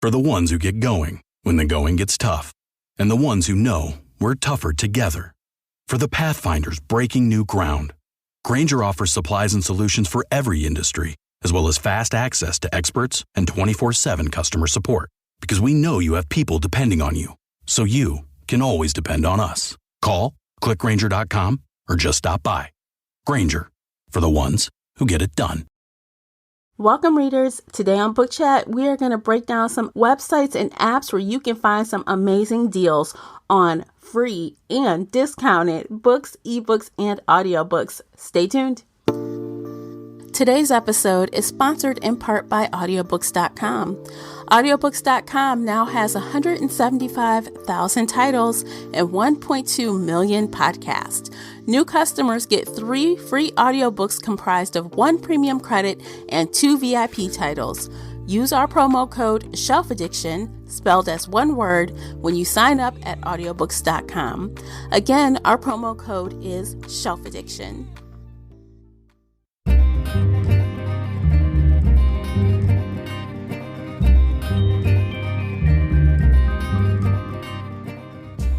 For the ones who get going when the going gets tough. And the ones who know we're tougher together. For the Pathfinders breaking new ground. Grainger offers supplies and solutions for every industry, as well as fast access to experts and 24/7 customer support. Because we know you have people depending on you. So you can always depend on us. Call, click Grainger.com, or just stop by. Grainger, for the ones who get it done. Welcome, readers. Today on Book Chat, we are going to break down some websites and apps where you can find some amazing deals on free and discounted books, ebooks, and audiobooks. Stay tuned. Today's episode is sponsored in part by Audiobooks.com. Audiobooks.com now has 175,000 titles and 1.2 million podcasts. New customers get 3 free audiobooks comprised of 1 premium credit and 2 VIP titles. Use our promo code SHELFADDICTION, spelled as one word, when you sign up at Audiobooks.com. Again, our promo code is SHELFADDICTION.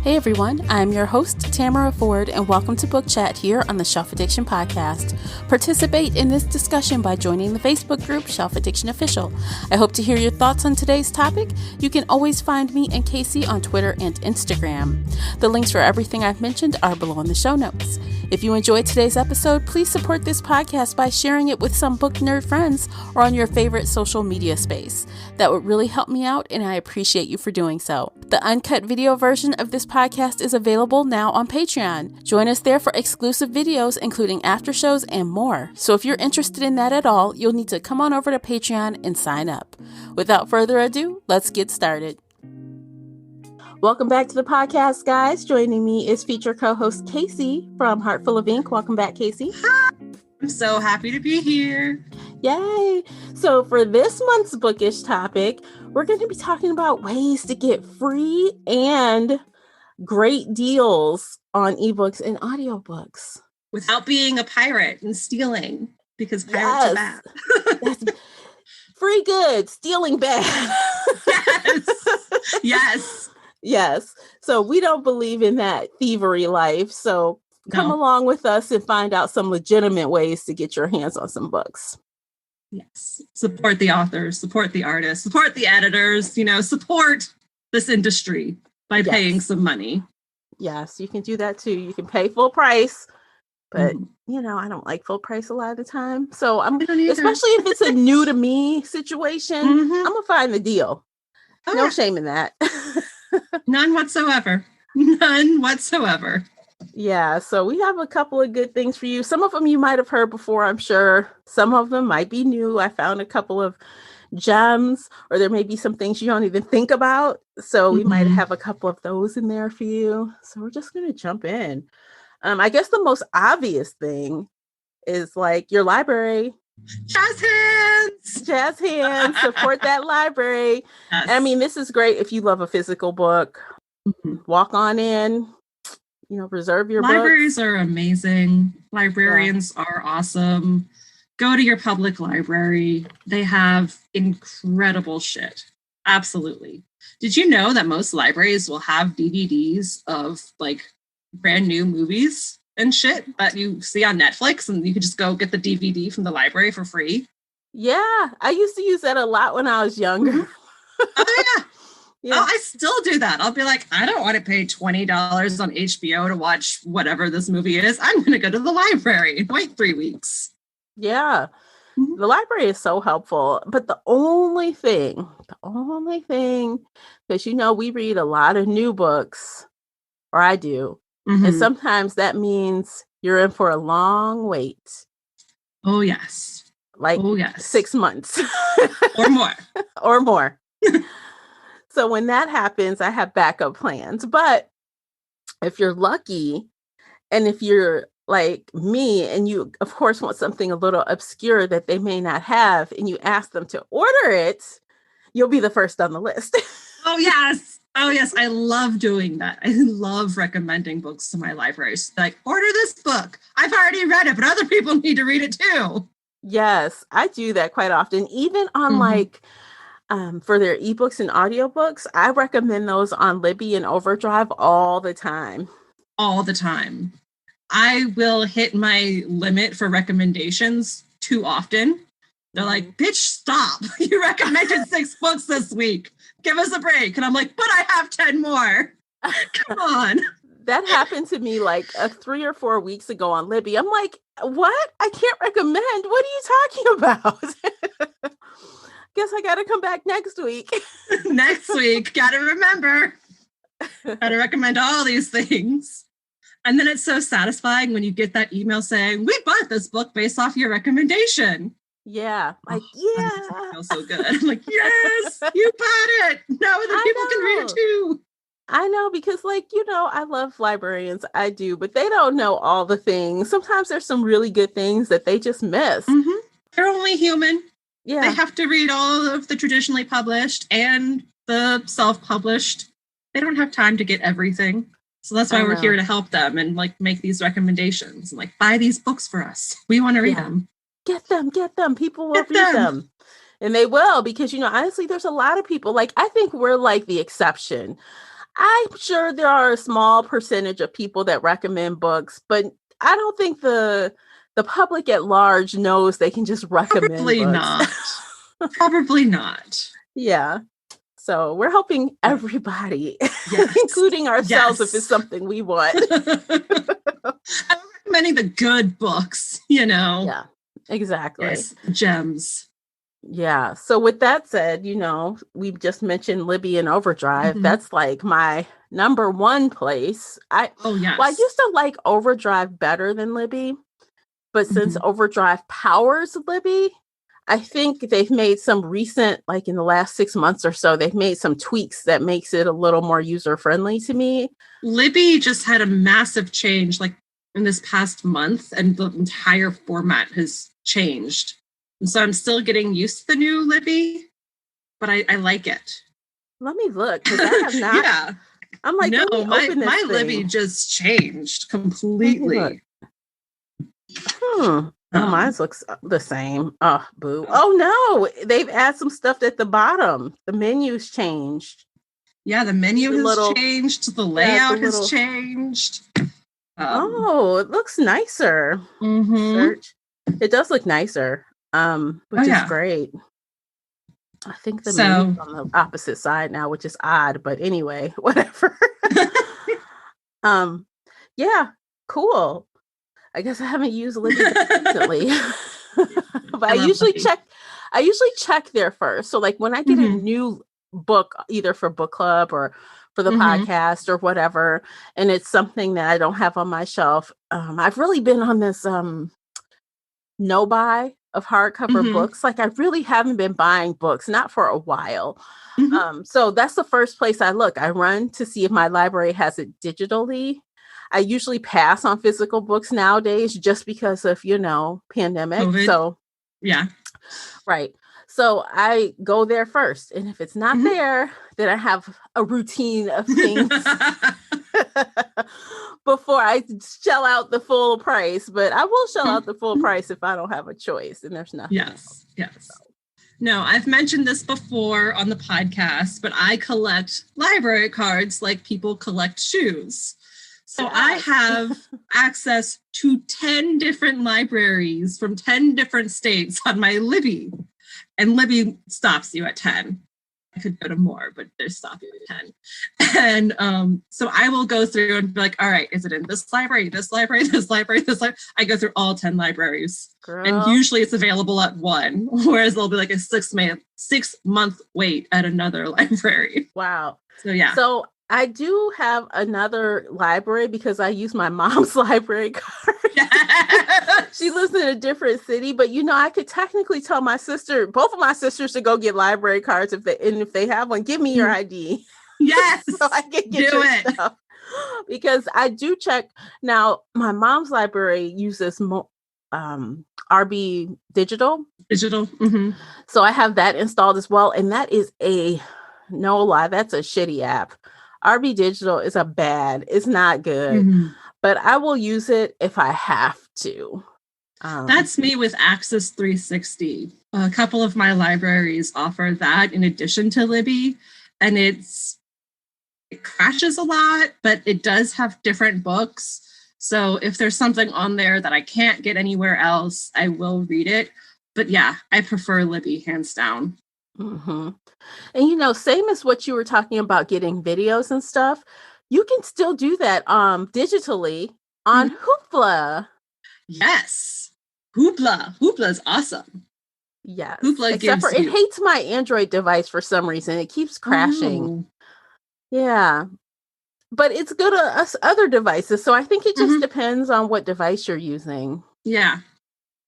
Hey everyone, I'm your host, Tamara Ford, and welcome to Book Chat here on the Shelf Addiction Podcast. Participate in this discussion by joining the Facebook group Shelf Addiction Official. I hope to hear your thoughts on today's topic. You can always find me and Casey on Twitter and Instagram. The links for everything I've mentioned are below in the show notes. If you enjoyed today's episode, please support this podcast by sharing it with some book nerd friends or on your favorite social media space. That would really help me out, and I appreciate you for doing so. The uncut video version of this podcast is available now on Patreon. Join us there for exclusive videos, including after shows and more. So if you're interested in that at all, you'll need to come on over to Patreon and sign up. Without further ado, let's get started. Welcome back to the podcast, guys. Joining me is feature co-host Casey from Heartful of Ink. Welcome back, Casey. Hi. I'm so happy to be here. Yay! So for this month's bookish topic, we're going to be talking about ways to get free and great deals on ebooks and audiobooks. Without being a pirate and stealing, because pirates are bad. That's free good, stealing bad. Yes. Yes. So we don't believe in that thievery life. So come along with us and find out some legitimate ways to get your hands on some books. Yes. Support the authors, support the artists, support the editors, support this industry by paying some money. Yes, you can do that too. You can pay full price, but I don't like full price a lot of the time. So especially if it's a new to me situation, I'm gonna find the deal. No shame in that. None whatsoever. None whatsoever. Yeah, so we have a couple of good things for you. Some of them you might have heard before, I'm sure. Some of them might be new. I found a couple of gems, or there may be some things you don't even think about. So we might have a couple of those in there for you. So we're just going to jump in. I guess the most obvious thing is like your library. Jazz hands! Jazz hands. Support that library. Yes. I mean, this is great if you love a physical book. Walk on in. Reserve your libraries books. Are amazing. Librarians are awesome. Go to your public library. They have incredible shit. Absolutely. Did you know that most libraries will have DVDs of like brand new movies and shit that you see on Netflix, and you can just go get the DVD from the library for free? Yeah, I used to use that a lot when I was younger. Oh yeah. Yeah. Oh, I still do that. I'll be like, I don't want to pay $20 on HBO to watch whatever this movie is. I'm going to go to the library and wait 3 weeks. Yeah. The library is so helpful. But the only thing, because we read a lot of new books, or I do. And sometimes that means you're in for a long wait. Oh, yes. 6 months. Or more. Or more. So when that happens, I have backup plans. But if you're lucky, and if you're like me, and you, of course, want something a little obscure that they may not have, and you ask them to order it, you'll be the first on the list. Oh, yes. Oh, yes. I love doing that. I love recommending books to my libraries. Like, order this book. I've already read it, but other people need to read it too. Yes, I do that quite often. Even on for their ebooks and audiobooks. I recommend those on Libby and Overdrive all the time. All the time. I will hit my limit for recommendations too often. They're like, bitch, stop. You recommended 6 books this week. Give us a break. And I'm like, but I have 10 more. Come on. That happened to me like 3 or 4 weeks ago on Libby. I'm like, what? I can't recommend. What are you talking about? Guess I got to come back next week. Next week. Got to remember. Got to recommend all these things. And then it's so satisfying when you get that email saying, we bought this book based off your recommendation. Yeah. Like, I feel so good. I'm like, yes, you bought it. Now other people can read it too. I know, because I love librarians. I do, but they don't know all the things. Sometimes there's some really good things that they just miss. Mm-hmm. They're only human. Yeah. They have to read all of the traditionally published and the self-published. They don't have time to get everything. So that's why we're here to help them and make these recommendations and buy these books for us. We want to read them. Get them. People will read them. And they will, because, honestly, there's a lot of people, I think we're the exception. I'm sure there are a small percentage of people that recommend books, but I don't think the public at large knows they can just recommend Probably books. Not. Probably not. Yeah. So we're helping everybody, including ourselves, if it's something we want. I'm recommending the good books, Yeah, exactly. Yes, gems. Yeah. So with that said, we've just mentioned Libby and Overdrive. Mm-hmm. That's my number one place. Yes. Well, I used to like Overdrive better than Libby, but since Overdrive powers Libby, I think they've made some recent, in the last 6 months or so, they've made some tweaks that makes it a little more user-friendly to me. Libby just had a massive change, in this past month, and the entire format has changed. And so I'm still getting used to the new Libby, but I like it. Let me look, because I have not. Yeah. I'm like, no, my thing. Libby just changed completely. Mine looks the same. Oh, boo. Oh, no. They've added some stuff at the bottom. The menu's changed. Yeah, the menu has changed. The layout has changed. It looks nicer. Mm-hmm. Search. It does look nicer, which is great. I think the menu's on the opposite side now, which is odd. But anyway, whatever. Yeah, cool. I guess I haven't used Libby recently, but I usually check there first. So when I get a new book, either for book club or for the podcast or whatever, and it's something that I don't have on my shelf, I've really been on this no buy of hardcover books. I really haven't been buying books, not for a while. So that's the first place I look. I run to see if my library has it digitally. I usually pass on physical books nowadays just because of, pandemic. COVID. So, yeah. Right. So I go there first. And if it's not there, then I have a routine of things before I shell out the full price. But I will shell out the full price if I don't have a choice and there's nothing else. Yes. So. No, I've mentioned this before on the podcast, but I collect library cards like people collect shoes. So I have access to 10 different libraries from 10 different states on my Libby. And Libby stops you at 10. I could go to more, but they're stopping at 10. And so I will go through and be like, all right, is it in this library, this library, this library, this library? I go through all 10 libraries. Girl. And usually it's available at one, whereas there'll be a 6-month wait at another library. Wow. So yeah. So I do have another library because I use my mom's library card. Yes. She lives in a different city, but I could technically tell both of my sisters to go get library cards if they have one. Give me your ID. Yes. So I can get your stuff. Because I do check. Now, my mom's library uses RB Digital. So I have that installed as well. And that is no lie, that's a shitty app. RB Digital is it's not good, but I will use it if I have to. That's me with Access 360. A couple of my libraries offer that in addition to Libby, and it crashes a lot, but it does have different books. So if there's something on there that I can't get anywhere else, I will read it. But yeah, I prefer Libby hands down. Mm-hmm. And same as what you were talking about getting videos and stuff, you can still do that digitally on Hoopla. Yes. Hoopla is awesome. Yes. Hoopla Except for it hates my Android device for some reason. It keeps crashing. Yeah. But it's good on us other devices. So I think it just depends on what device you're using. Yeah.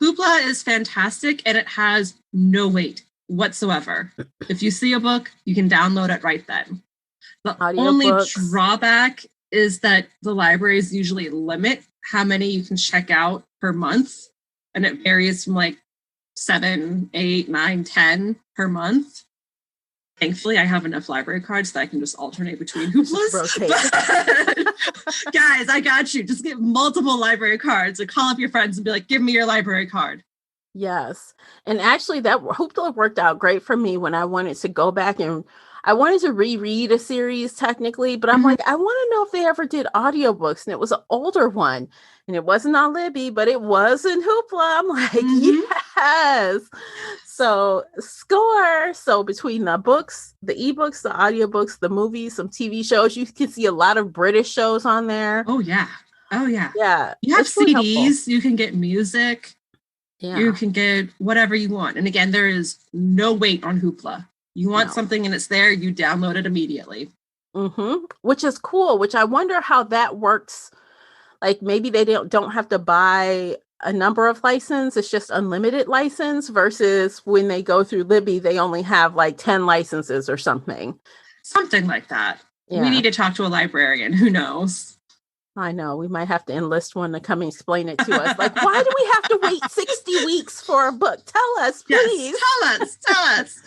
Hoopla is fantastic, and it has no wait whatsoever. If you see a book, you can download it right then. The only drawback is that the libraries usually limit how many you can check out per month. And it varies from like 7, 8, 9, 10 per month. Thankfully, I have enough library cards that I can just alternate between Hooplas. Guys, I got you. Just get multiple library cards or call up your friends and be like, give me your library card. Yes. And actually, that Hoopla worked out great for me when I wanted to go back and I wanted to reread a series technically, but I'm like, I want to know if they ever did audiobooks. And it was an older one. And it wasn't on Libby, but it was in Hoopla. I'm like, yes. So score. So between the books, the ebooks, the audiobooks, the movies, some TV shows, you can see a lot of British shows on there. Oh, yeah. Yeah. You have CDs, really you can get music. Yeah. You can get whatever you want. And again, there is no wait on Hoopla. You want something and it's there, you download it immediately. Which is cool, which I wonder how that works. Like maybe they don't have to buy a number of license. It's just unlimited license versus when they go through Libby, they only have like 10 licenses or something. Something like that. Yeah. We need to talk to a librarian. Who knows? I know. We might have to enlist one to come and explain it to us. Like, why do we have to wait 60 weeks for a book? Tell us, please. Yes, tell us.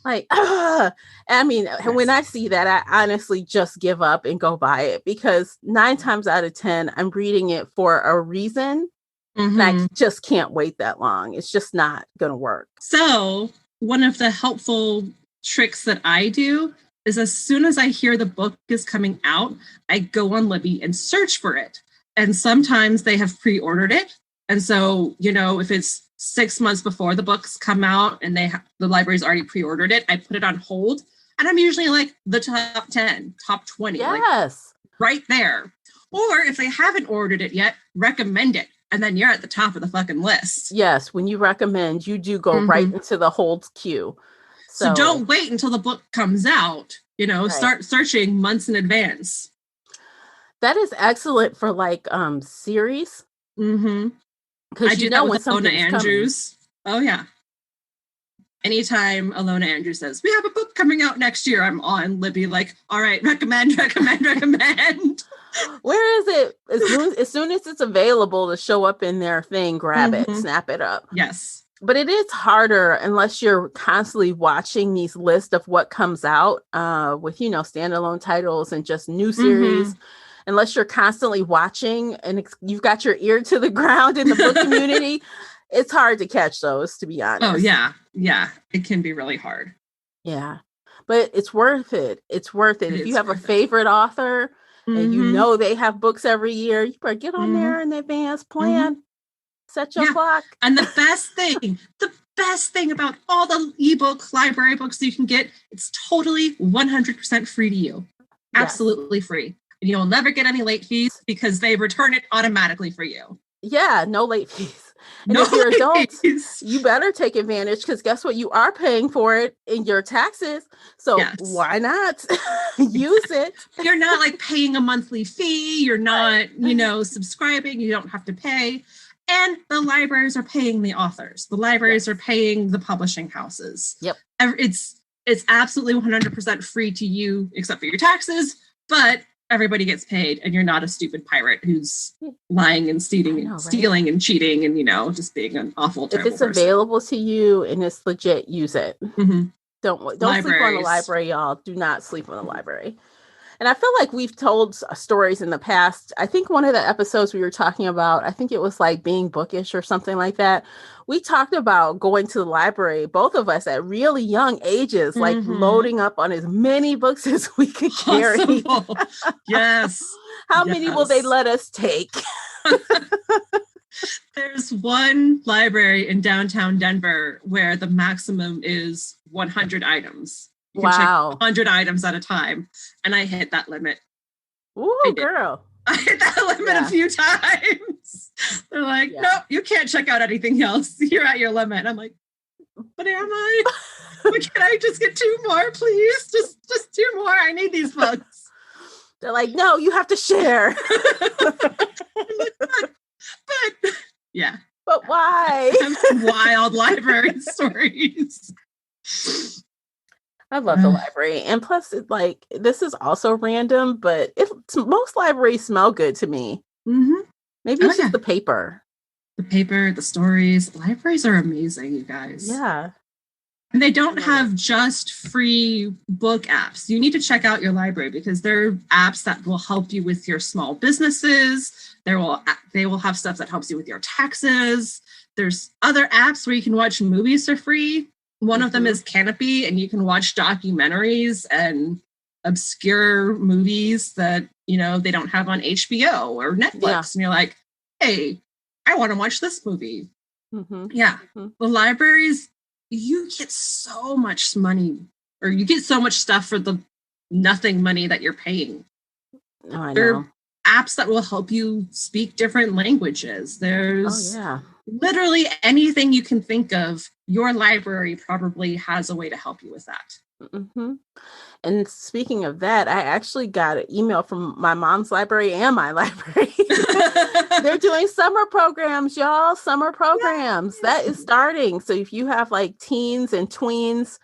Like, I mean, when I see that, I honestly just give up and go buy it because 9 times out of 10, I'm reading it for a reason. And I just can't wait that long. It's just not going to work. So one of the helpful tricks that I do is as soon as I hear the book is coming out, I go on Libby and search for it. And sometimes they have pre-ordered it. And so, if it's 6 months before the books come out and the library's already pre-ordered it, I put it on hold. And I'm usually like the top 10, top 20. Yes. Like, right there. Or if they haven't ordered it yet, recommend it. And then you're at the top of the fucking list. Yes. When you recommend, you do go right into the hold queue. So don't wait until the book comes out. Start searching months in advance. That is excellent for series. I do that with Alona Andrews. Oh, yeah. Anytime Alona Andrews says, we have a book coming out next year, I'm on Libby like, all right, recommend. Where is it? As soon as it's available to show up in their thing, grab it, snap it up. Yes. But it is harder unless you're constantly watching these lists of what comes out with, standalone titles and just new series. Unless you're constantly watching and you've got your ear to the ground in the book community, it's hard to catch those, to be honest. Oh, yeah. Yeah. It can be really hard. Yeah. But it's worth it. It's worth it. If you have a favorite author and they have books every year, you better get on there in advance, plan, set your clock. And the best thing about all the ebook library books you can get, it's totally 100% free to you. Absolutely free. And you'll never get any late fees because they return it automatically for you. Yeah, no late fees. And if you're adults, you better take advantage because guess what? You are paying for it in your taxes. So why not use it? You're not like paying a monthly fee. You're not, subscribing. You don't have to pay. And the libraries are paying the authors. The libraries are paying the publishing houses. Yep. It's absolutely 100% free to you except for your taxes. But everybody gets paid and you're not a stupid pirate who's lying and stealing and cheating and, just being an awful, terrible If it's person. available to you and it's legit, use it. Don't sleep on the library, y'all. Do not sleep on the library. And I feel like we've told stories in the past. I think one of the episodes we were talking about, I think it was like being bookish or something like that. We talked about going to the library, both of us at really young ages, like loading up on as many books as we could carry. Yes. How many will they let us take? There's one library in downtown Denver where the maximum is 100 items. You can check 100 items at a time. And I hit that limit. Ooh, girl. I hit that limit a few times. They're like, nope, you can't check out anything else. You're at your limit. I'm like, but am I? But can I just get 2 more, please? Just 2 more. I need these books. They're like, no, you have to share. But yeah. But why? I have some wild library stories. I love the library. And plus, like, this is also random, but most libraries smell good to me. Mm-hmm. Maybe it's just the paper. The paper, the stories. Libraries are amazing, you guys. Yeah. And they don't have just free book apps. You need to check out your library because there are apps that will help you with your small businesses. They will have stuff that helps you with your taxes. There's other apps where you can watch movies for free. One of them is Canopy, and you can watch documentaries and obscure movies that, they don't have on HBO or Netflix. Yeah. And you're like, hey, I want to watch this movie. Mm-hmm. Yeah. Mm-hmm. The libraries, you get so much money, or you get so much stuff for the nothing money that you're paying. Oh, I know. There are apps that will help you speak different languages. There's literally anything you can think of. Your library probably has a way to help you with that. Mm-hmm. And speaking of that, I actually got an email from my mom's library and my library. They're doing summer programs, y'all. Summer programs. Yay. That is starting. So if you have like teens and tweens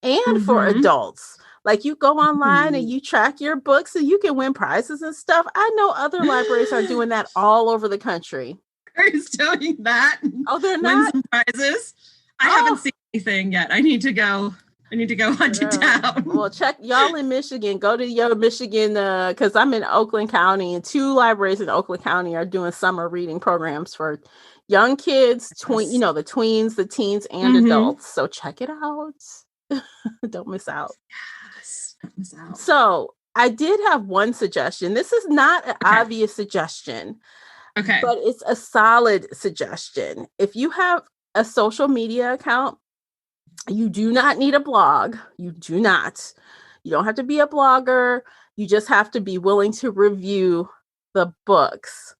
and for adults, like you go online and you track your books and you can win prizes and stuff. I know other libraries are doing that all over the country. Who's doing that? Oh, they're not? Win some prizes? I haven't seen anything yet. I need to go hunt it down. Well, check y'all in Michigan. Go to your Michigan, because I'm in Oakland County, and 2 libraries in Oakland County are doing summer reading programs for young kids, the tweens, the teens, and adults. So check it out. Don't miss out. Yes, don't miss out. So I did have one suggestion. This is not an obvious suggestion. Okay. But it's a solid suggestion. If you have a social media account, you do not need a blog. You do not. You don't have to be a blogger. You just have to be willing to review the books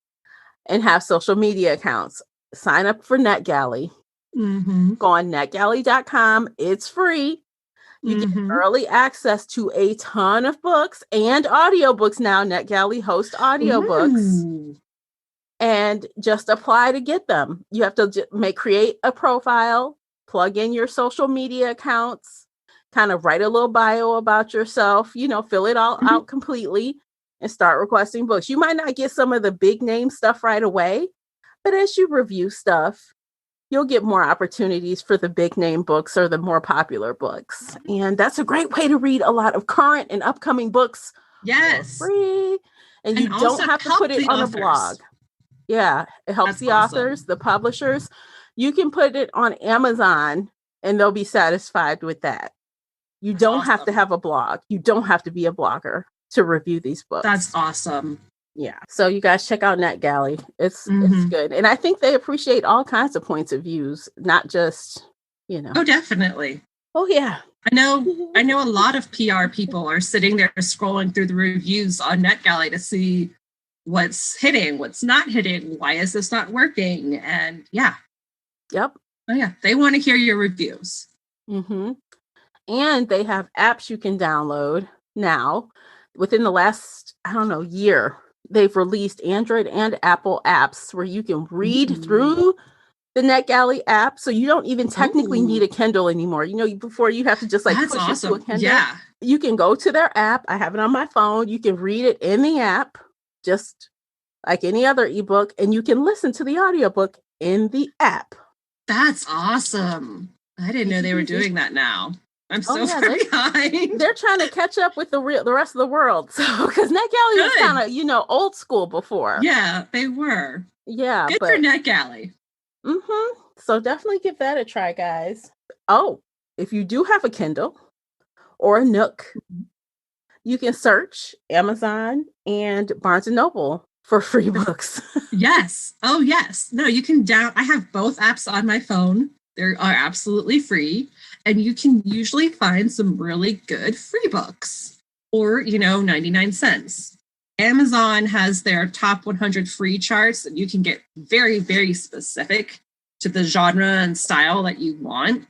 and have social media accounts. Sign up for NetGalley. Mm-hmm. Go on netgalley.com. It's free. You get early access to a ton of books and audiobooks now. NetGalley hosts audiobooks. Ooh. And just apply to get them. You have to create a profile, plug in your social media accounts, kind of write a little bio about yourself, fill it all out completely and start requesting books. You might not get some of the big name stuff right away, but as you review stuff, you'll get more opportunities for the big name books or the more popular books. And that's a great way to read a lot of current and upcoming books. Yes. For free. And you don't have to put it on a blog. Yeah, it helps the authors, the publishers. You can put it on Amazon and they'll be satisfied with that. You don't have to have a blog. You don't have to be a blogger to review these books. That's awesome. Yeah. So you guys check out NetGalley. It's good. And I think they appreciate all kinds of points of views, not just, Oh, definitely. Oh, yeah. I know a lot of PR people are sitting there scrolling through the reviews on NetGalley to see what's hitting, what's not hitting, why is this not working? And yeah. Yep. Oh yeah. They want to hear your reviews. Mm-hmm. And they have apps you can download now. Within the last, year, they've released Android and Apple apps where you can read through the NetGalley app. So you don't even technically need a Kindle anymore. Before you have to just push it to a Kindle. Yeah. You can go to their app. I have it on my phone. You can read it in the app, just like any other ebook, and you can listen to the audiobook in the app. That's awesome. I didn't know they were doing that now. I'm so far behind. They're trying to catch up with the rest of the world. So, because NetGalley was kind of, old school before. Yeah, they were. Yeah. Good for NetGalley. Mm-hmm. So definitely give that a try, guys. Oh, if you do have a Kindle or a Nook, you can search Amazon and Barnes & Noble for free books. Yes. Oh, yes. No, you can I have both apps on my phone. They are absolutely free. And you can usually find some really good free books or, 99 cents. Amazon has their top 100 free charts, and you can get very, very specific to the genre and style that you want.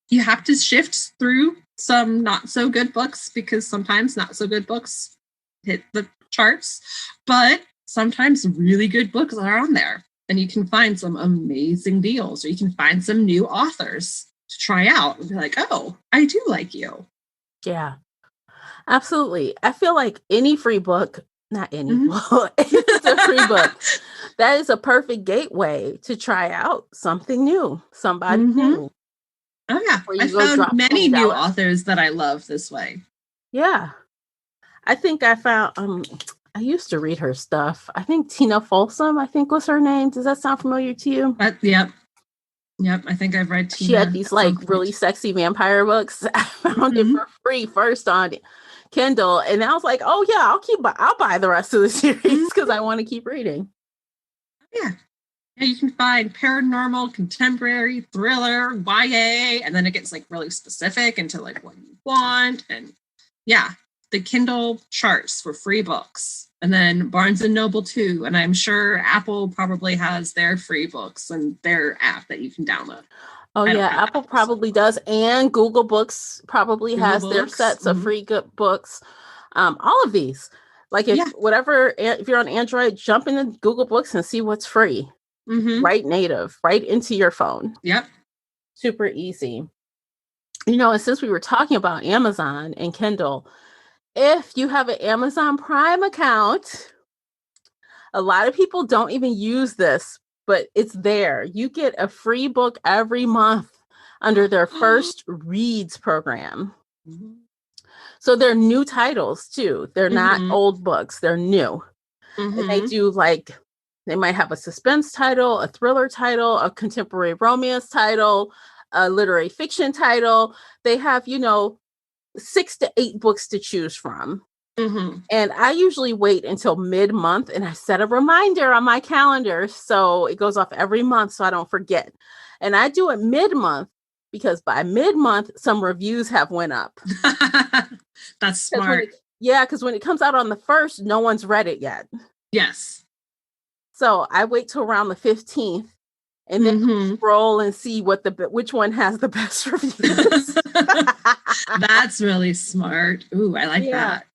You have to shift through some not so good books because sometimes not so good books hit the charts, but sometimes really good books are on there, and you can find some amazing deals, or you can find some new authors to try out and be like, oh, I do like you. Yeah, absolutely. I feel like any free book, not any book, it's a free book. That is a perfect gateway to try out something new, somebody new. Oh, yeah. I found many new authors that I love this way. Yeah. I think I found, I used to read her stuff. I think Tina Folsom, was her name. Does that sound familiar to you? Yep. I think I've read Tina. She had these really sexy vampire books. I found it for free first on Kindle. And I was like, oh yeah, I'll buy the rest of the series because I want to keep reading. Yeah. Yeah, you can find paranormal, contemporary, thriller, YA, and then it gets really specific into what you want. And yeah, the Kindle charts for free books, and then Barnes & Noble too. And I'm sure Apple probably has their free books and their app that you can download. Oh yeah, Apple probably does. And Google Books probably has their sets of free good books. All of these, if you're on Android, jump into Google Books and see what's free. Right native, right into your phone. Yep. Super easy. And since we were talking about Amazon and Kindle, if you have an Amazon Prime account, a lot of people don't even use this, but it's there. You get a free book every month under their First Reads program. So they're new titles too. They're not old books. They're new. And they do they might have a suspense title, a thriller title, a contemporary romance title, a literary fiction title. They have, 6 to 8 books to choose from. And I usually wait until mid-month and I set a reminder on my calendar so it goes off every month so I don't forget. And I do it mid-month because by mid-month, some reviews have went up. That's smart. Because when it comes out on the 1st, no one's read it yet. Yes. So I wait till around the 15th and then scroll and see which one has the best reviews. That's really smart. Ooh, I like that.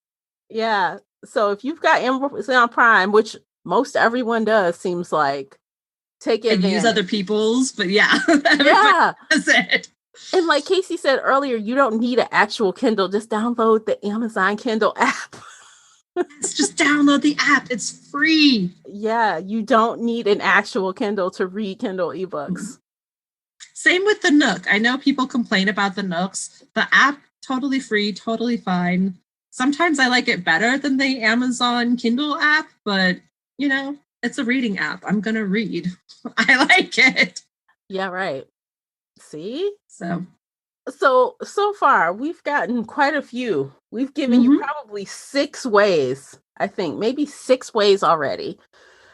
Yeah. So if you've got Amazon Prime, which most everyone does, seems like, take it and use other people's, but yeah. That's it. And like Casey said earlier, you don't need an actual Kindle. Just download the Amazon Kindle app. Just download the app. It's free. Yeah, you don't need an actual Kindle to read Kindle ebooks. Same with the Nook. I know people complain about the Nooks. The app, totally free, totally fine. Sometimes I like it better than the Amazon Kindle app, but, it's a reading app. I'm going to read. I like it. Yeah, right. See? So far, we've gotten quite a few. We've given you probably 6 ways, I think, maybe 6 ways already.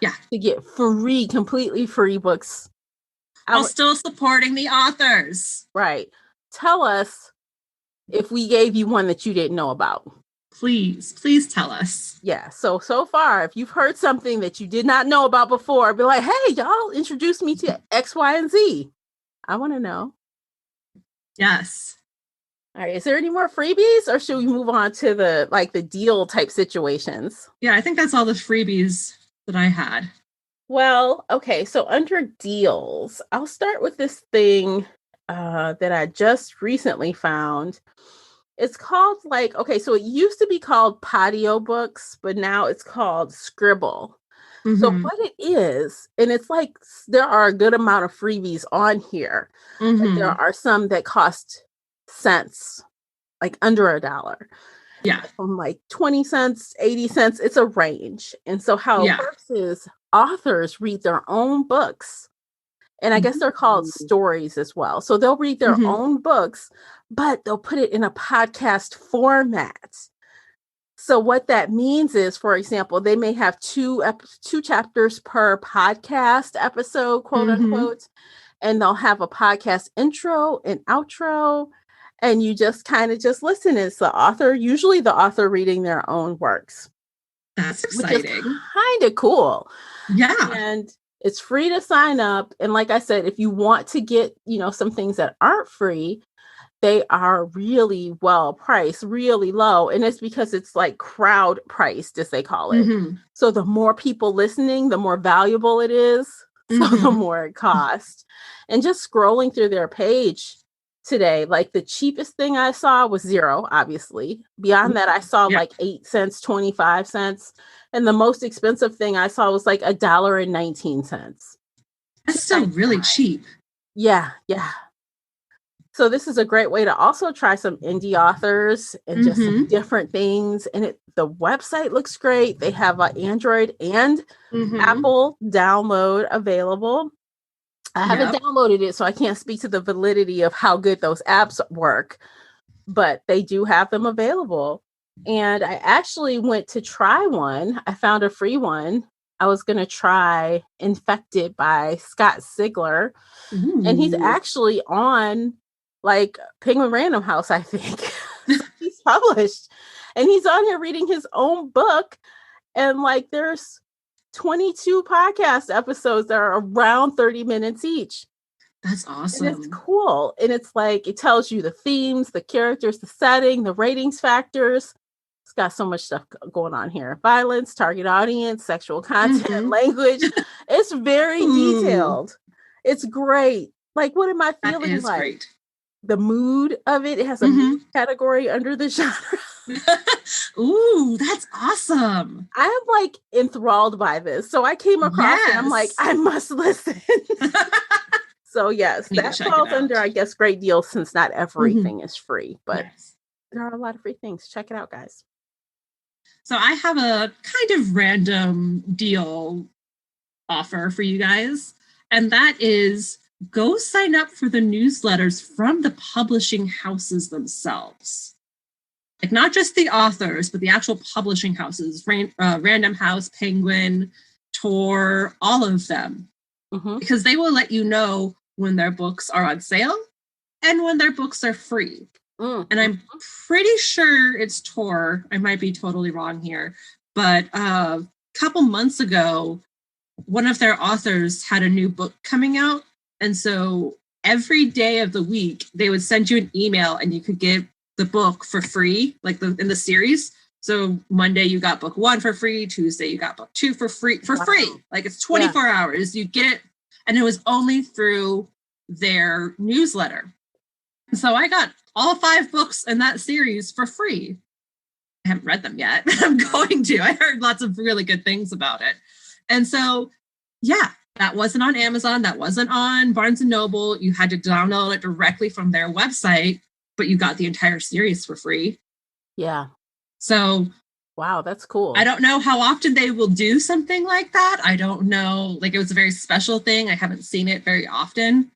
Yeah. To get completely free books. While still supporting the authors. Right. Tell us if we gave you one that you didn't know about. Please tell us. Yeah. So far, if you've heard something that you did not know about before, be like, hey, y'all introduce me to X, Y, and Z. I want to know. Yes. All right. Is there any more freebies or should we move on to the deal type situations? Yeah, I think that's all the freebies that I had. Well, okay. So under deals, I'll start with this thing that I just recently found. It's called so it used to be called Patio Books, but now it's called Scribble. So Mm-hmm. what it is, and it's like there are a good amount of freebies on here. But there Mm-hmm. are some that cost cents, like under $1. Yeah. From like 20 cents, 80 cents, it's a range. And so how it Yeah. works is authors read their own books. And I guess they're called stories as well. So they'll read their Mm-hmm. own books, but they'll put it in a podcast format. So what that means is, for example, they may have two chapters per podcast episode, quote Mm-hmm. unquote, and they'll have a podcast intro and outro, and you just kind of just listen. It's usually the author reading their own works, That's which is exciting. kind of cool. Yeah. And it's free to sign up. And like I said, if you want to get, some things that aren't free, they are really well priced, really low. And it's because it's like crowd priced, as they call it. Mm-hmm. So the more people listening, the more valuable it is. So the Mm-hmm. more it costs. And just scrolling through their page today, like the cheapest thing I saw was $0, obviously. Beyond that, I saw Yeah. like 8 cents, 25 cents. And the most expensive thing I saw was like $1.19. That's still really cheap. Yeah, yeah. So this is a great way to also try some indie authors and just some different things. And the website looks great. They have an Android and Apple download available. I haven't downloaded it, so I can't speak to the validity of how good those apps work, but they do have them available. And I actually went to try one. I found a free one. I was going to try Infected by Scott Sigler. And he's actually on like Penguin Random House, I think. So he's published. And he's on here reading his own book. And like there's 22 podcast episodes that are around 30 minutes each. That's awesome. And it's cool. And it's like, it tells you the themes, the characters, the setting, the ratings factors. It's got so much stuff going on here. Violence, target audience, sexual content, language. It's very detailed. It's great. Like, what am I feeling like? Great. The mood of it. It has a mood category under the genre. Ooh, that's awesome. I'm like enthralled by this. So I came across it. I'm like, I must listen. So yes, that falls under, I guess, great deals since not everything is free, but there are a lot of free things. Check it out, guys. So I have a kind of random deal offer for you guys, and that is go sign up for the newsletters from the publishing houses themselves. Like not just the authors, but the actual publishing houses, Random House, Penguin, Tor, all of them. Because they will let you know when their books are on sale and when their books are free. And I'm pretty sure it's Tor. I might be totally wrong here. But a couple months ago, one of their authors had a new book coming out. And so every day of the week, they would send you an email and you could get the book for free, like in the series. So Monday you got book 1 for free. Tuesday you got book 2 for free. Like it's 24 hours. You get it. And it was only through their newsletter. And so I got all 5 books in that series for free. I haven't read them yet. I'm going to. I heard lots of really good things about it. And so, yeah, that wasn't on Amazon. That wasn't on Barnes & Noble. You had to download it directly from their website, but you got the entire series for free. Yeah. So, wow, that's cool. I don't know how often they will do something like that. I don't know. Like it was a very special thing. I haven't seen it very often.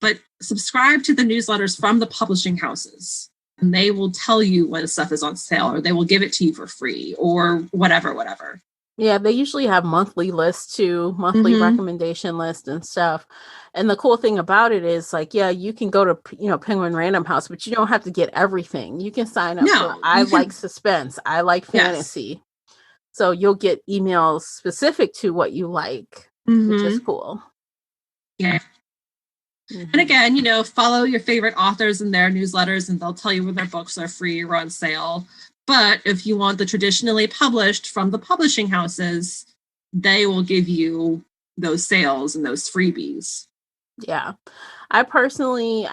But subscribe to the newsletters from the publishing houses. And they will tell you when stuff is on sale, or they will give it to you for free, or whatever. Yeah, they usually have monthly lists too, monthly recommendation list and stuff. And the cool thing about it is like, yeah, you can go to, Penguin Random House, but you don't have to get everything. You can sign up for, I like suspense. I like fantasy. So you'll get emails specific to what you like, which is cool. Yeah. And again, follow your favorite authors in their newsletters and they'll tell you when their books are free or on sale. But if you want the traditionally published from the publishing houses, they will give you those sales and those freebies. Yeah. I personally,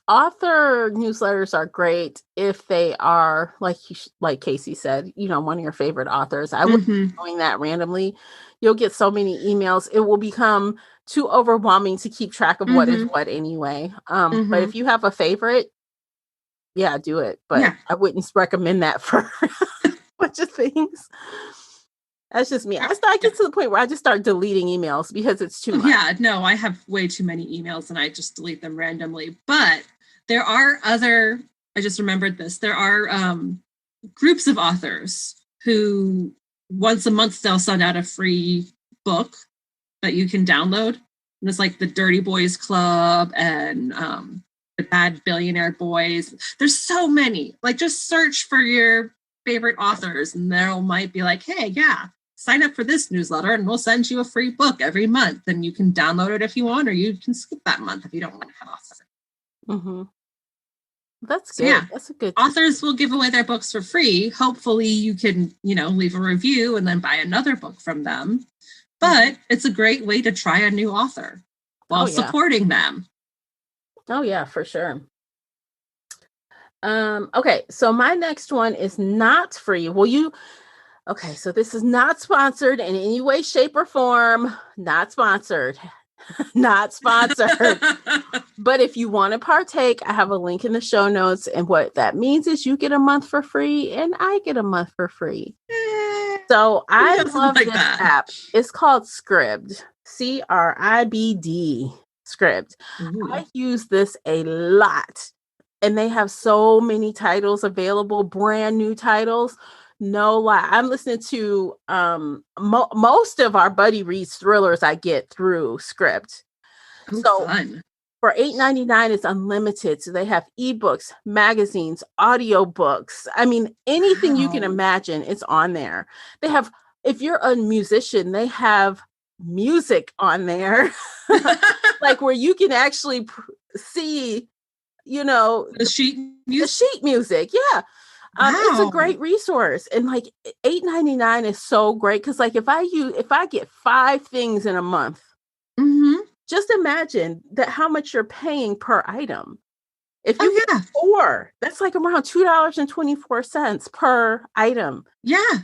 Author newsletters are great if they are like Casey said, one of your favorite authors. I would be doing that randomly. You'll get so many emails. It will become too overwhelming to keep track of what is what anyway. But if you have a favorite, yeah, do it. But I wouldn't recommend that for a bunch of things. That's just me. I get to the point where I just start deleting emails because it's too much. Yeah, no, I have way too many emails and I just delete them randomly. But there are I just remembered this. There are groups of authors who once a month they'll send out a free book that you can download. And it's like the Dirty Boys Club and the Bad Billionaire Boys. There's so many. Like, just search for your favorite authors and there might be like, hey, yeah, sign up for this newsletter and we'll send you a free book every month. And you can download it if you want, or you can skip that month if you don't want to have author. That's good. Yeah, that's a good. Authors will give away their books for free. Hopefully you can, leave a review and then buy another book from them. But it's a great way to try a new author while supporting them. Oh, yeah, for sure. Okay, so my next one is not free. Okay, so this is not sponsored in any way, shape, or form. Not sponsored. Not sponsored. But if you want to partake, I have a link in the show notes. And what that means is you get a month for free and I get a month for free. So I love this app. It's called Scribd. Cribd. Scribd. I use this a lot. And they have so many titles available, brand new titles. No lie. I'm listening to most of our Buddy Reads thrillers I get through Scribd. Fun. For $8.99, it's unlimited. So they have ebooks, magazines, audiobooks. I mean, anything you can imagine, it's on there. They have, if you're a musician, they have music on there, like where you can actually see, the sheet music. Yeah. It's a great resource. And like $8.99 is so great. Cause like if I get 5 things in a month, just imagine that how much you're paying per item. If you get 4, that's like around $2.24 per item. Yeah.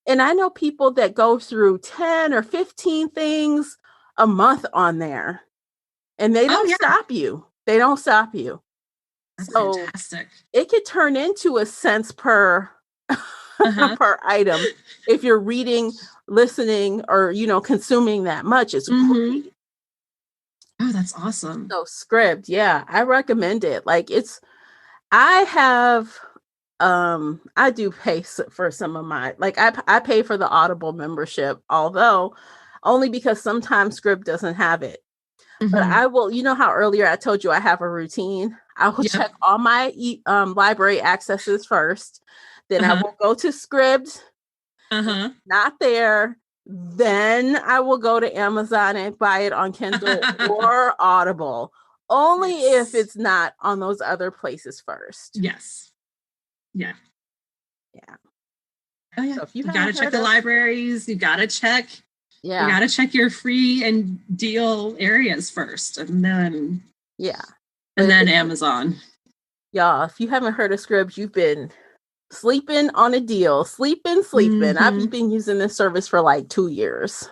And I know people that go through 10 or 15 things a month on there and they don't stop you. They don't stop you. That's so fantastic. It could turn into a cents per per item if you're reading, listening, or consuming that much. It's great. Oh, that's awesome. So Scribd, yeah, I recommend it. Like I do pay for some of my, like I pay for the Audible membership, although only because sometimes Scribd doesn't have it. But I will, how earlier I told you I have a routine. I will check all my library accesses first. Then I will go to Scribd. Not there. Then I will go to Amazon and buy it on Kindle or Audible. Only if it's not on those other places first. Yes. Yeah. Yeah. Oh, yeah. So you got to check the libraries. You got to check. Yeah. You got to check your free and deal areas first. And then. Yeah. And then Amazon. Y'all, if you haven't heard of Scribd, you've been sleeping on a deal. Sleeping. I've been using this service for like 2 years.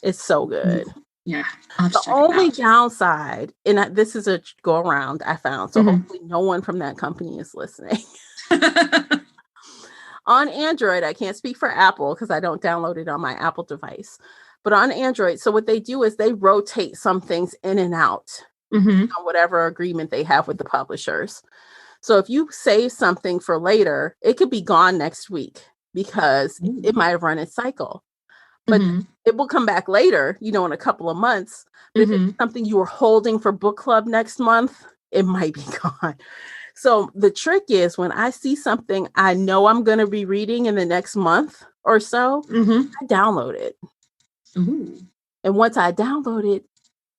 It's so good. Yeah. The only downside, and this is a go around I found, so hopefully no one from that company is listening. On Android, I can't speak for Apple because I don't download it on my Apple device. But on Android, so what they do is they rotate some things in and out on whatever agreement they have with the publishers. So if you save something for later, it could be gone next week because it might have run its cycle. But it will come back later, in a couple of months. But if it's something you were holding for book club next month, it might be gone. So the trick is when I see something I know I'm going to be reading in the next month or so, I download it. And once I download it,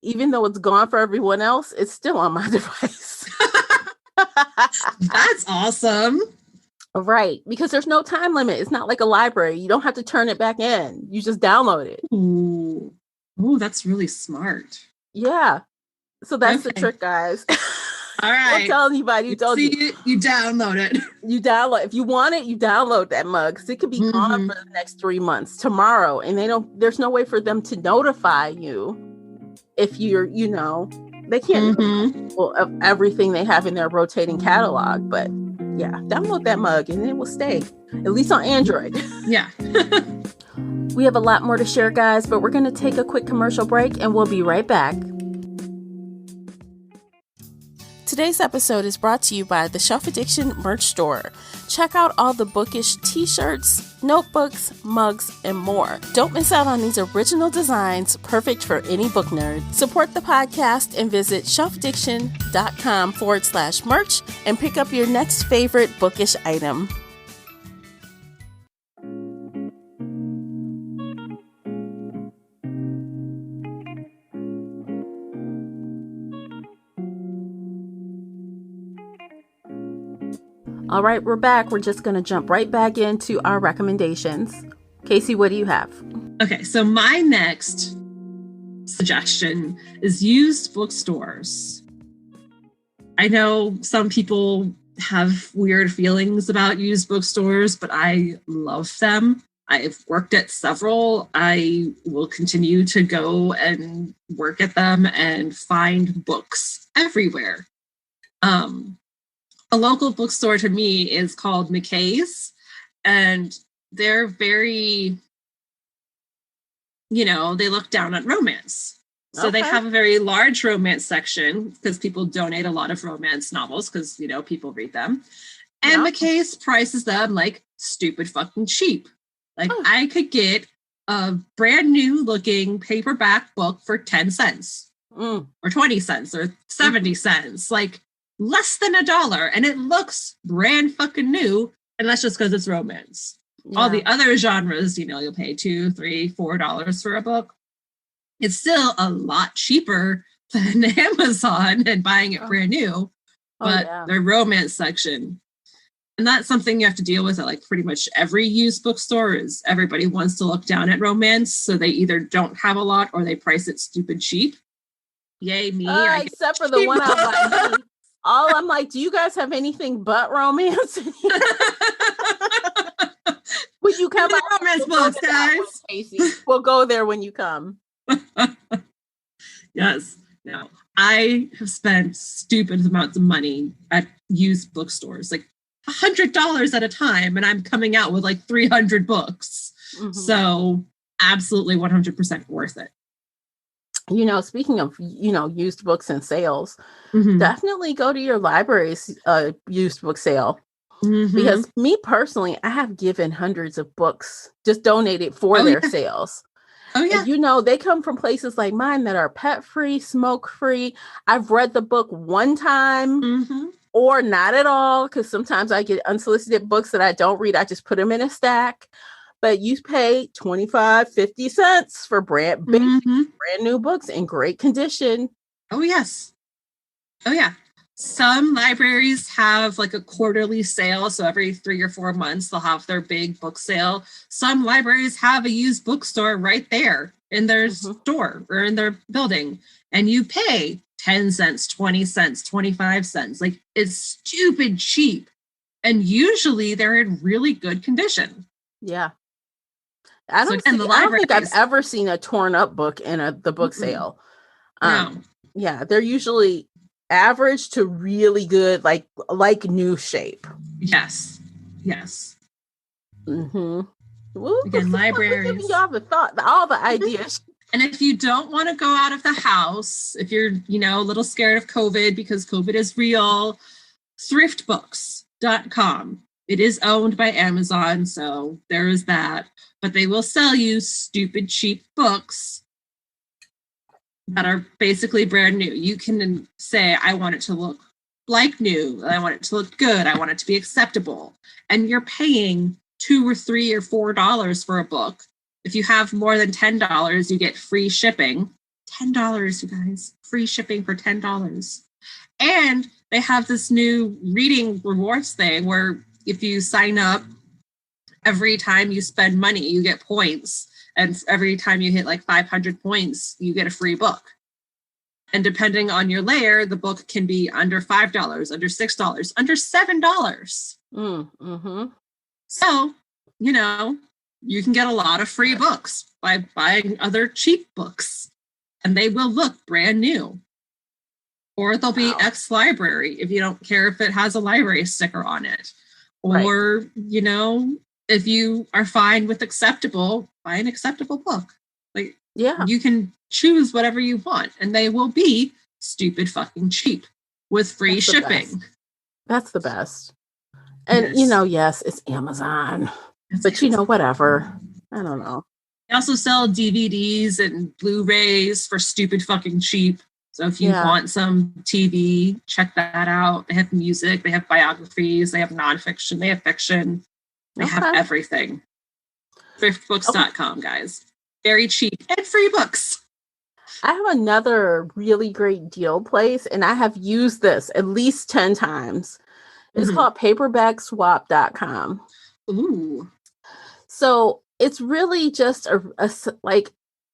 even though it's gone for everyone else, it's still on my device. That's awesome. Right. Because there's no time limit. It's not like a library. You don't have to turn it back in. You just download it. Ooh, that's really smart. Yeah. So that's the trick, guys. All right. Don't tell anybody. You download it. You download. If you want it, you download that mug because it could be gone for the next 3 months tomorrow, and there's no way for them to notify you if you're, they can't of everything they have in their rotating catalog. But yeah, download that mug and it will stay, at least on Android. Yeah. We have a lot more to share, guys, but we're going to take a quick commercial break and we'll be right back. Today's episode is brought to you by the Shelf Addiction merch store. Check out all the bookish t-shirts, notebooks, mugs, and more. Don't miss out on these original designs, perfect for any book nerd. Support the podcast and visit shelfaddiction.com/merch and pick up your next favorite bookish item. All right, we're back. We're just going to jump right back into our recommendations. Casey, what do you have? Okay, so my next suggestion is used bookstores. I know some people have weird feelings about used bookstores, but I love them. I've worked at several. I will continue to go and work at them and find books everywhere. A local bookstore to me is called McKay's, and they're very, they look down on romance. So They have a very large romance section because people donate a lot of romance novels because, people read them. And McKay's prices them like stupid fucking cheap. Like I could get a brand new looking paperback book for 10 cents or 20 cents or 70 cents. Like, less than $1, and it looks brand fucking new, and that's just because it's romance. Yeah. All the other genres, you'll pay $2, $3, $4 for a book. It's still a lot cheaper than Amazon and buying it brand new, but their romance section, and that's something you have to deal with at like pretty much every used bookstore, is everybody wants to look down at romance, so they either don't have a lot or they price it stupid cheap. Yay me! Except for the one I buy. All I'm like, do you guys have anything but romance? When you come out, romance books, guys. Casey. We'll go there when you come. Yes. No, I have spent stupid amounts of money at used bookstores, like $100 at a time, and I'm coming out with like 300 books. So absolutely 100% worth it. Speaking of, used books and sales, definitely go to your library's used book sale. Because me personally, I have given hundreds of books, just donated for their sales. Oh, yeah. And, they come from places like mine that are pet-free, smoke-free. I've read the book one time or not at all, because sometimes I get unsolicited books that I don't read. I just put them in a stack. But you pay 25, 50 cents for brand new books in great condition. Oh, yes. Oh, yeah. Some libraries have like a quarterly sale. So every 3 or 4 months, they'll have their big book sale. Some libraries have a used bookstore right there in their store or in their building. And you pay 10 cents, 20 cents, 25 cents. Like, it's stupid cheap. And usually they're in really good condition. Yeah. I don't think I've ever seen a torn up book in the book sale. No. Yeah, they're usually average to really good, like new shape. Yes. Well, again, libraries. Y'all the thought, all the ideas. And if you don't want to go out of the house, if you're, a little scared of COVID because COVID is real, thriftbooks.com. It is owned by Amazon, so there is that. But they will sell you stupid cheap books that are basically brand new. You can say, I want it to look like new. I want it to look good. I want it to be acceptable. And you're paying $2 or $3 or $4 for a book. If you have more than $10, you get free shipping. $10, you guys. Free shipping for $10. And they have this new reading rewards thing where if you sign up, every time you spend money, you get points. And every time you hit like 500 points, you get a free book. And depending on your layer, the book can be under $5, under $6, under $7. Mm-hmm. So, you can get a lot of free books by buying other cheap books, and they will look brand new. Or they'll be ex-library if you don't care if it has a library sticker on it. Or, if you are fine with acceptable, buy an acceptable book. Like, you can choose whatever you want, and they will be stupid fucking cheap with free shipping. That's the best. And, yes, it's Amazon. But, whatever. I don't know. They also sell DVDs and Blu-rays for stupid fucking cheap. So if you want some TV, check that out. They have music, they have biographies, they have nonfiction, they have fiction. They have everything. Thriftbooks.com, guys. Very cheap and free books. I have another really great deal place, and I have used this at least 10 times. It's called paperbackswap.com. Ooh. So it's really just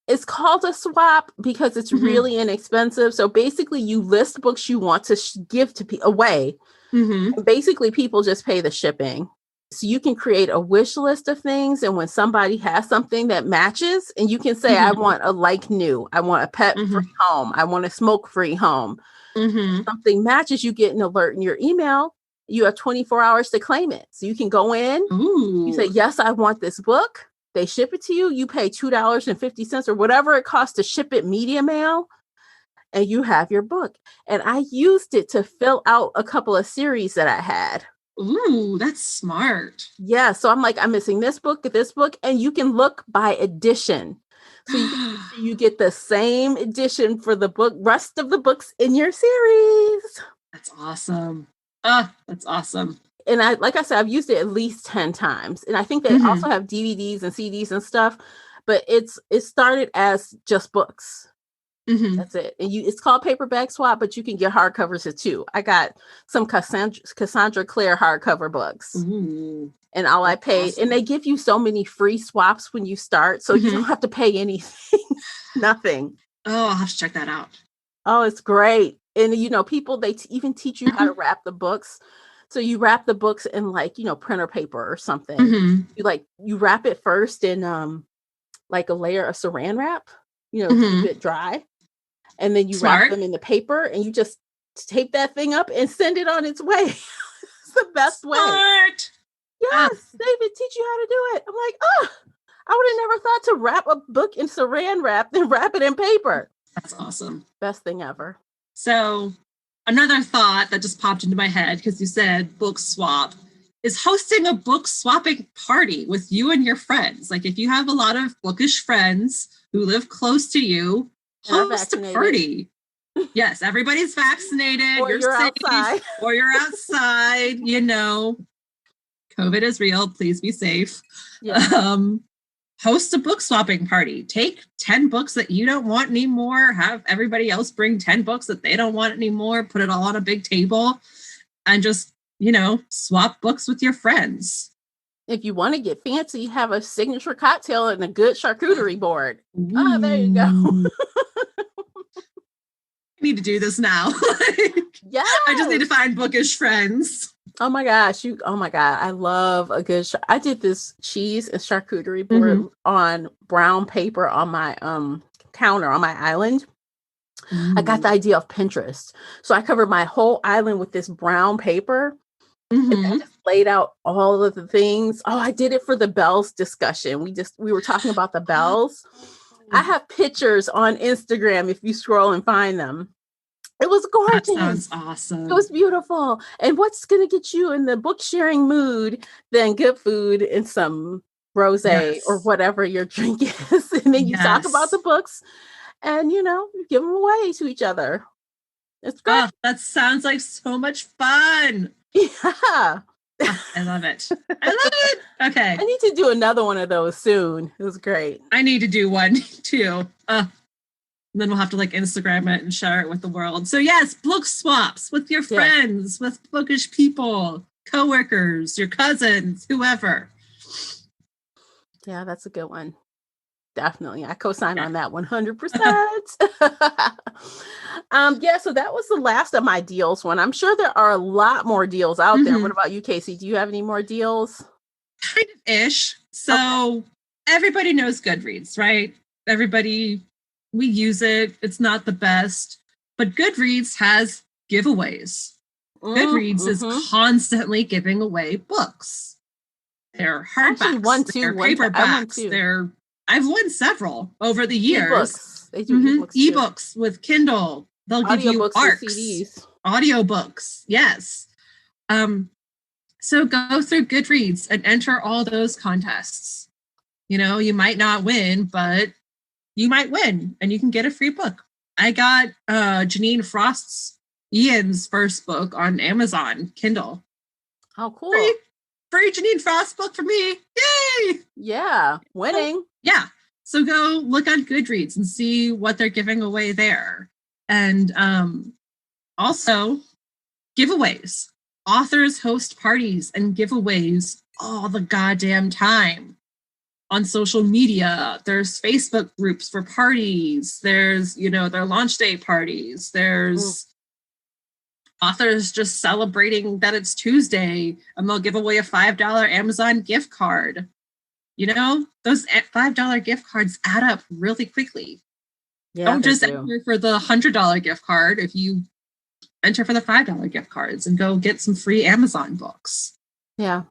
it's called a swap because it's really inexpensive. So basically you list books you want to give to away. And basically people just pay the shipping. So you can create a wish list of things. And when somebody has something that matches, and you can say, I want a like new, I want a pet free home, I want a smoke free home. Something matches, you get an alert in your email. You have 24 hours to claim it. So you can go in, you say, yes, I want this book. They ship it to you. You pay $2.50 or whatever it costs to ship it media mail, and you have your book. And I used it to fill out a couple of series that I had. Ooh, that's smart. Yeah. So I'm like, I'm missing this book, and you can look by edition. So you get the same edition for the rest of the books in your series. That's awesome. That's awesome. And like I said, I've used it at least 10 times. And I think they also have DVDs and CDs and stuff, but it started as just books. That's it. And it's called Paperback Swap, but you can get hardcovers too. I got some Cassandra Clare hardcover books. Ooh, and all I paid, awesome. And they give you so many free swaps when you start. So you don't have to pay anything, nothing. Oh, I'll have to check that out. Oh, it's great. And, people, they even teach you how to wrap the books. So you wrap the books in printer paper or something. You wrap it first in a layer of saran wrap, keep it dry. And then you wrap them in the paper and you just tape that thing up and send it on its way. It's the best way. Yes, David teach you how to do it. I'm like, I would have never thought to wrap a book in saran wrap and wrap it in paper. That's awesome. Best thing ever. So another thought that just popped into my head, because you said book swap, is hosting a book swapping party with you and your friends. Like if you have a lot of bookish friends who live close to you, host a party. Yes, everybody's vaccinated. Or you're safe, outside. Or you're outside, COVID is real. Please be safe. Yeah. Host a book swapping party. Take 10 books that you don't want anymore. Have everybody else bring 10 books that they don't want anymore. Put it all on a big table and just, swap books with your friends. If you want to get fancy, have a signature cocktail and a good charcuterie board. Oh, there you go. I need to do this now. Yeah. I just need to find bookish friends. Oh my gosh. I love a good I did this cheese and charcuterie board on brown paper on my counter on my island. I got the idea of Pinterest. So I covered my whole island with this brown paper. And I just laid out all of the things. Oh, I did it for the bells discussion. We were talking about the bells. I have pictures on Instagram if you scroll and find them. It was gorgeous. That sounds awesome. It was beautiful. And what's going to get you in the book sharing mood than good food and some rosé or whatever your drink is. And then you talk about the books and, you give them away to each other. It's great. Oh, that sounds like so much fun. Yeah. I love it. Okay. I need to do another one of those soon. It was great. I need to do one too. And then we'll have to Instagram it and share it with the world. So yes, book swaps with your friends, with bookish people, coworkers, your cousins, whoever. Yeah, that's a good one. definitely. I co-sign on that 100%. Yeah, so that was the last of my deals one. I'm sure there are a lot more deals out there. What about you, Casey? Do you have any more deals? Kind of ish. So everybody knows Goodreads, right? We use it. It's not the best, but Goodreads has giveaways. Goodreads is constantly giving away books. They're hardbacks, they're paperbacks, I've won several over the years. E-books. They do ebooks with Kindle. They'll give you ARCs, CDs. Audiobooks. Yes. So go through Goodreads and enter all those contests. You might not win, but you might win and you can get a free book. I got Janine Frost's Ian's first book on Amazon Kindle. Oh, cool. Free Janine Frost book for me. Yay! Yeah, winning. Yeah. So go look on Goodreads and see what they're giving away there. And also giveaways. Authors host parties and giveaways all the goddamn time. On social media, there's Facebook groups for parties. There's, their launch day parties. There's authors just celebrating that it's Tuesday and they'll give away a $5 Amazon gift card. Those $5 gift cards add up really quickly. Yeah, don't just enter for the $100 gift card. If you enter for the $5 gift cards and go get some free Amazon books. Yeah.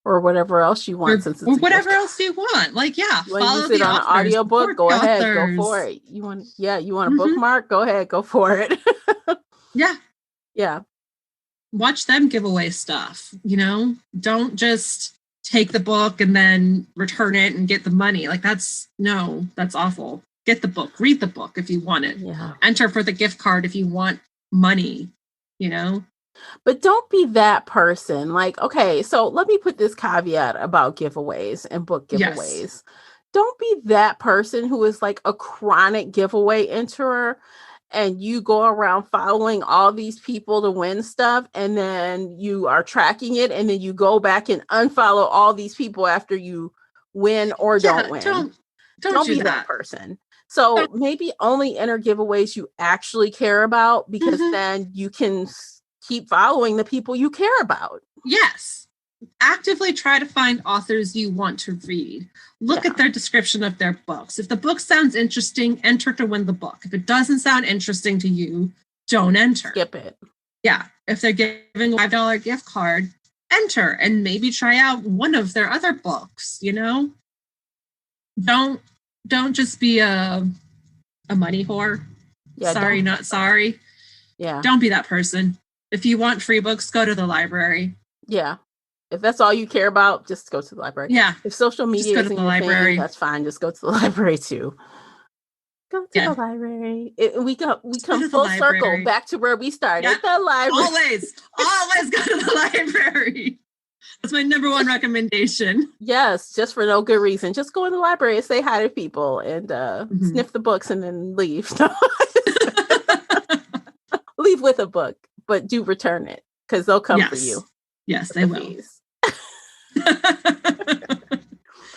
Or whatever else you want. Or whatever else you want. Like, yeah. You want to use it on an audiobook? Go ahead. Go for it. You want a bookmark? Go ahead. Go for it. Yeah. Yeah. Watch them give away stuff. Don't just take the book and then return it and get the money. Like that's awful. Get the book, read the book if you want it. Yeah. Enter for the gift card if you want money, But don't be that person. Like, okay, so let me put this caveat about giveaways and book giveaways. Yes. Don't be that person who is like a chronic giveaway enterer and you go around following all these people to win stuff and then you are tracking it and then you go back and unfollow all these people after you win or don't win. Don't be that person. So maybe only enter giveaways you actually care about because then you can keep following the people you care about. Yes. Actively try to find authors you want to read. Look at their description of their books. If the book sounds interesting, enter to win the book. If it doesn't sound interesting to you, don't enter. Skip it. Yeah. If they're giving a $5 gift card, enter and maybe try out one of their other books, Don't just be a money whore. Yeah, sorry, not sorry. Yeah. Don't be that person. If you want free books, go to the library. Yeah. If that's all you care about, just go to the library. Yeah. If social media isn't your thing, that's fine. Just go to the library too. Go to the library. We come full circle back to where we started. Yeah. The library. Always go to the library. That's my number one recommendation. Yes, just for no good reason. Just go in the library and say hi to people and sniff the books and then leave. Leave with a book, but do return it because they'll come for you. Yes, they will.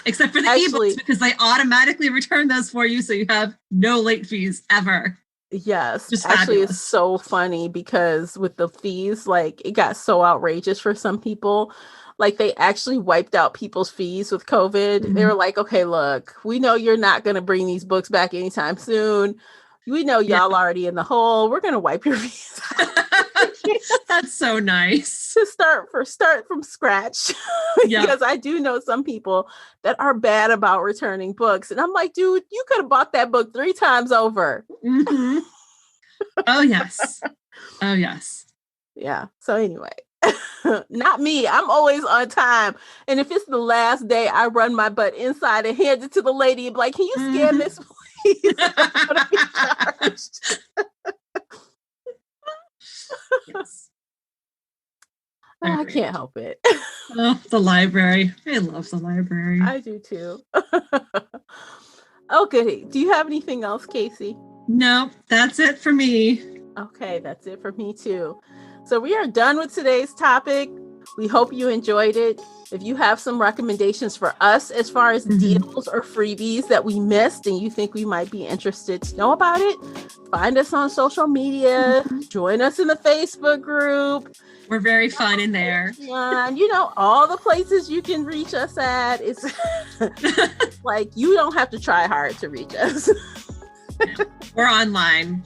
Except for the ebooks because they automatically return those for you, so you have no late fees ever. Yes, actually, it's so funny because with the fees, like it got so outrageous for some people. Like they actually wiped out people's fees with COVID. They were like, okay, look, we know you're not going to bring these books back anytime soon. We know y'all already in the hole. We're going to wipe your fees out. That's so nice. To start from scratch. Because I do know some people that are bad about returning books. And I'm like, dude, you could have bought that book 3 times over. Mm-hmm. Oh, yes. Oh, yes. Yeah. So anyway. Not me. I'm always on time. And if it's the last day, I run my butt inside and hand it to the lady and be like, can you scan this, please? I'm gonna be charged. Yes. I can't help it. Oh, the library. I love the library. I do too. Oh, goody. Do you have anything else, Casey? No, that's it for me. Okay, that's it for me too. So we are done with today's topic. We hope you enjoyed it. If you have some recommendations for us as far as deals or freebies that we missed and you think we might be interested to know about it, find us on social media, join us in the Facebook group. We're very fun in there. And all the places you can reach us at. It's like you don't have to try hard to reach us. We're online.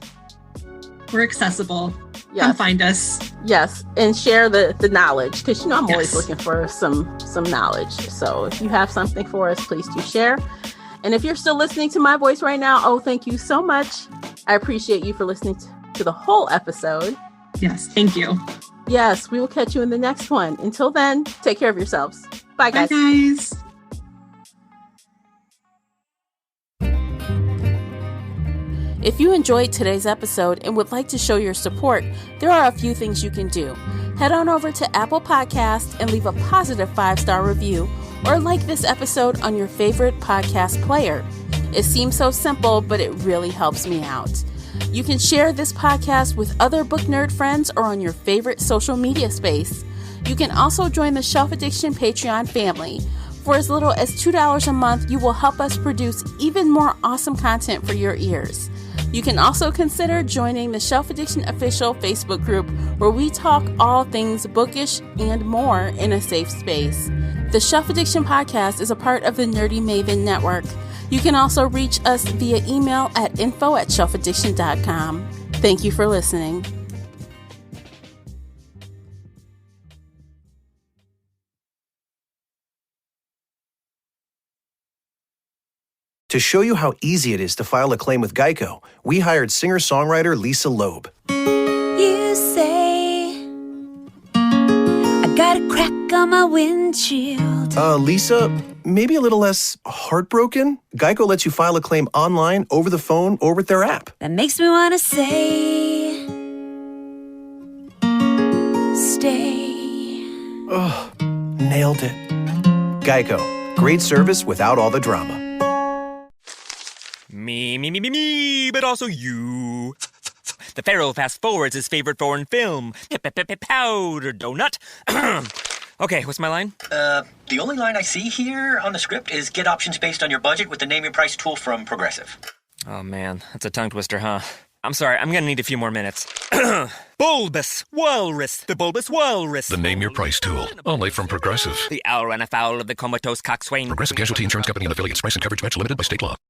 We're accessible. Yes. Come find us. Yes, and share the knowledge, because I'm always looking for some knowledge. So if you have something for us, please do share. And if you're still listening to my voice right now, thank you so much. I appreciate you for listening to the whole episode. Yes, thank you. Yes, we will catch you in the next one. Until then, take care of yourselves. Bye, guys. Bye, guys. If you enjoyed today's episode and would like to show your support, there are a few things you can do. Head on over to Apple Podcasts and leave a positive 5-star review, or like this episode on your favorite podcast player. It seems so simple, but it really helps me out. You can share this podcast with other book nerd friends or on your favorite social media space. You can also join the Shelf Addiction Patreon family. For as little as $2 a month, you will help us produce even more awesome content for your ears. You can also consider joining the Shelf Addiction Official Facebook group, where we talk all things bookish and more in a safe space. The Shelf Addiction Podcast is a part of the Nerdy Maven Network. You can also reach us via email at info@shelfaddiction.com. Thank you for listening. To show you how easy it is to file a claim with Geico, we hired singer-songwriter Lisa Loeb. You say I got a crack on my windshield. Lisa, maybe a little less heartbroken? Geico lets you file a claim online, over the phone, or with their app. That makes me want to say stay. Oh, nailed it. Geico. Great service without all the drama. Me, but also you. The Pharaoh fast forwards his favorite foreign film, Powder Donut. Okay, what's my line? The only line I see here on the script is get options based on your budget with the Name Your Price tool from Progressive. Oh man, that's a tongue twister, huh? I'm sorry, I'm gonna need a few more minutes. Bulbous Walrus, the Bulbous Walrus. The Name Your Price tool, only from Progressive. The owl ran afoul of the comatose coxswain. Progressive Casualty Insurance Company and affiliates. Price and coverage match limited by state law.